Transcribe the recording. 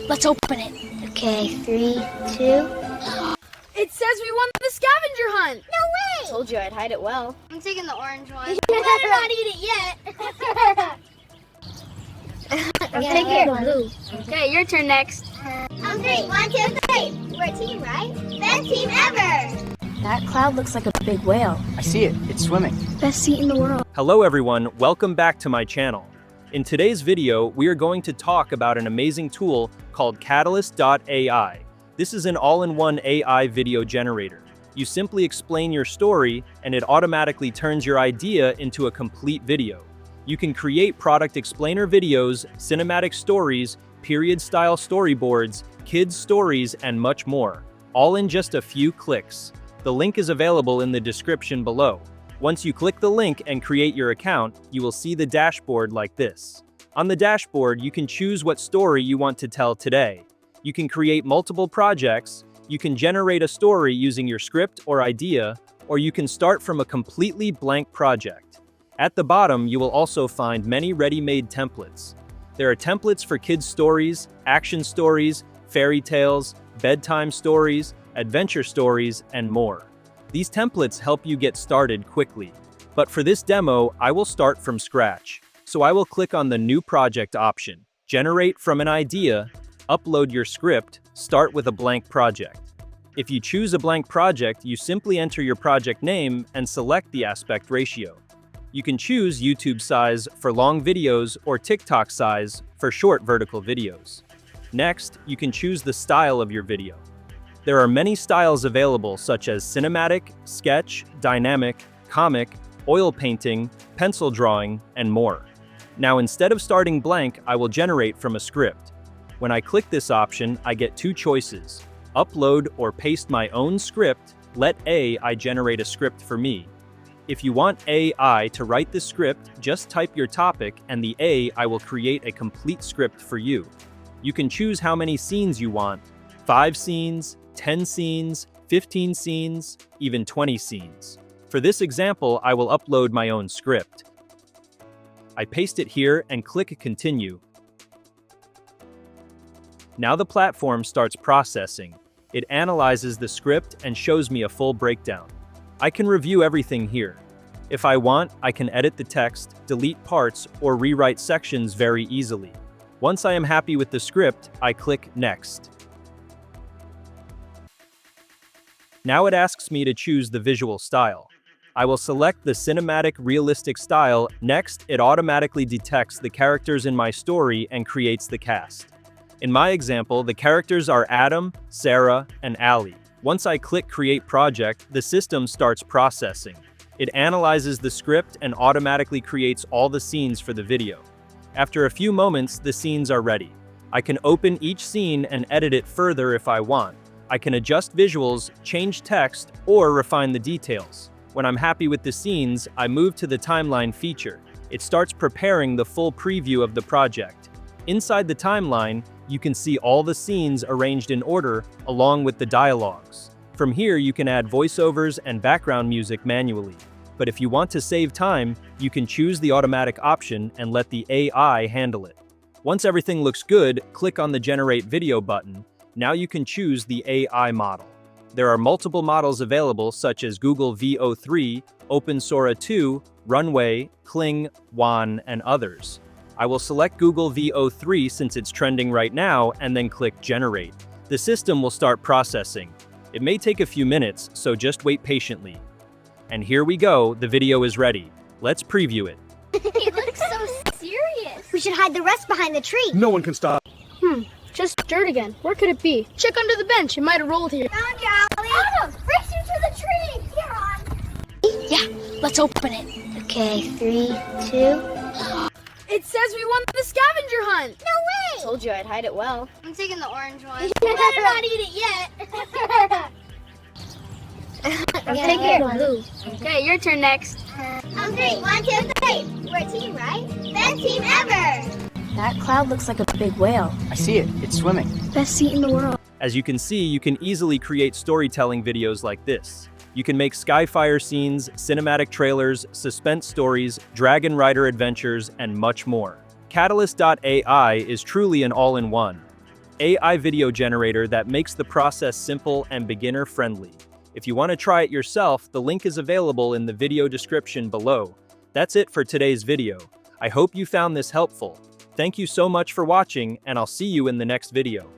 let's open it. Okay, 3, 2. It says we won the scavenger hunt! No way! Told you I'd hide it well. I'm taking the orange one. You better not eat it yet. I'm taking the blue. Okay, your turn next. On 3, 1, 2, 3. We're a team, right? Best team ever! That cloud looks like a big whale. I see it. It's swimming. Best seat in the world. Hello everyone, welcome back to my channel. In today's video, we are going to talk about an amazing tool called Catalyst.ai. This is an all-in-one AI video generator. You simply explain your story, and it automatically turns your idea into a complete video. You can create product explainer videos, cinematic stories, period-style storyboards, kids' stories, and much more, all in just a few clicks. The link is available in the description below. Once you click the link and create your account, you will see the dashboard like this. On the dashboard, you can choose what story you want to tell today. You can create multiple projects, you can generate a story using your script or idea, or you can start from a completely blank project. At the bottom, you will also find many ready-made templates. There are templates for kids' stories, action stories, fairy tales, bedtime stories, adventure stories, and more. These templates help you get started quickly. But for this demo, I will start from scratch. So I will click on the New Project option, Generate from an idea, upload your script, start with a blank project. If you choose a blank project, you simply enter your project name and select the aspect ratio. You can choose YouTube size for long videos or TikTok size for short vertical videos. Next, you can choose the style of your video. There are many styles available such as cinematic, sketch, dynamic, comic, oil painting, pencil drawing, and more. Now instead of starting blank, I will generate from a script. When I click this option, I get two choices: upload or paste my own script, let AI generate a script for me. If you want AI to write the script, just type your topic and the AI will create a complete script for you. You can choose how many scenes you want: 5 scenes, 10 scenes, 15 scenes, even 20 scenes. For this example, I will upload my own script. I paste it here and click Continue. Now the platform starts processing. It analyzes the script and shows me a full breakdown. I can review everything here. If I want, I can edit the text, delete parts, or rewrite sections very easily. Once I am happy with the script, I click Next. Now it asks me to choose the visual style. I will select the cinematic realistic style. Next, it automatically detects the characters in my story and creates the cast. In my example, the characters are Adam, Sarah, and Ali. Once I click Create Project, the system starts processing. It analyzes the script and automatically creates all the scenes for the video. After a few moments, the scenes are ready. I can open each scene and edit it further if I want. I can adjust visuals, change text, or refine the details. When I'm happy with the scenes, I move to the timeline feature. It starts preparing the full preview of the project. Inside the timeline, you can see all the scenes arranged in order along with the dialogues. From here, you can add voiceovers and background music manually. But if you want to save time, you can choose the automatic option and let the AI handle it. Once everything looks good, click on the Generate Video button. Now you can choose the AI model. There are multiple models available such as Google VO3, OpenSora 2, Runway, Kling, Wan, and others. I will select Google VO3 since it's trending right now and then click Generate. The system will start processing. It may take a few minutes, so just wait patiently. And here we go, the video is ready. Let's preview it. He looks so serious. We should hide the rest behind the tree. No one can stop. Just dirt again. Where could it be? Check under the bench. It might have rolled here. Found you, Ollie. Adam, race you to the tree. Here on. Yeah, let's open it. Okay, 3, 2. It says we won the scavenger hunt. No way. Told you I'd hide it well. I'm taking the orange one. You better not eat it yet. I'm taking the blue. Okay, your turn next. On 3, 1, 2, 3. We're a team, right? Best team ever. That cloud looks like a big whale. I see it. It's swimming. Best seat in the world. As you can see, you can easily create storytelling videos like this. You can make skyfire scenes, cinematic trailers, suspense stories, dragon rider adventures, and much more. Catalyst.ai is truly an all-in-one. AI video generator that makes the process simple and beginner-friendly. If you want to try it yourself, the link is available in the video description below. That's it for today's video. I hope you found this helpful. Thank you so much for watching, and I'll see you in the next video.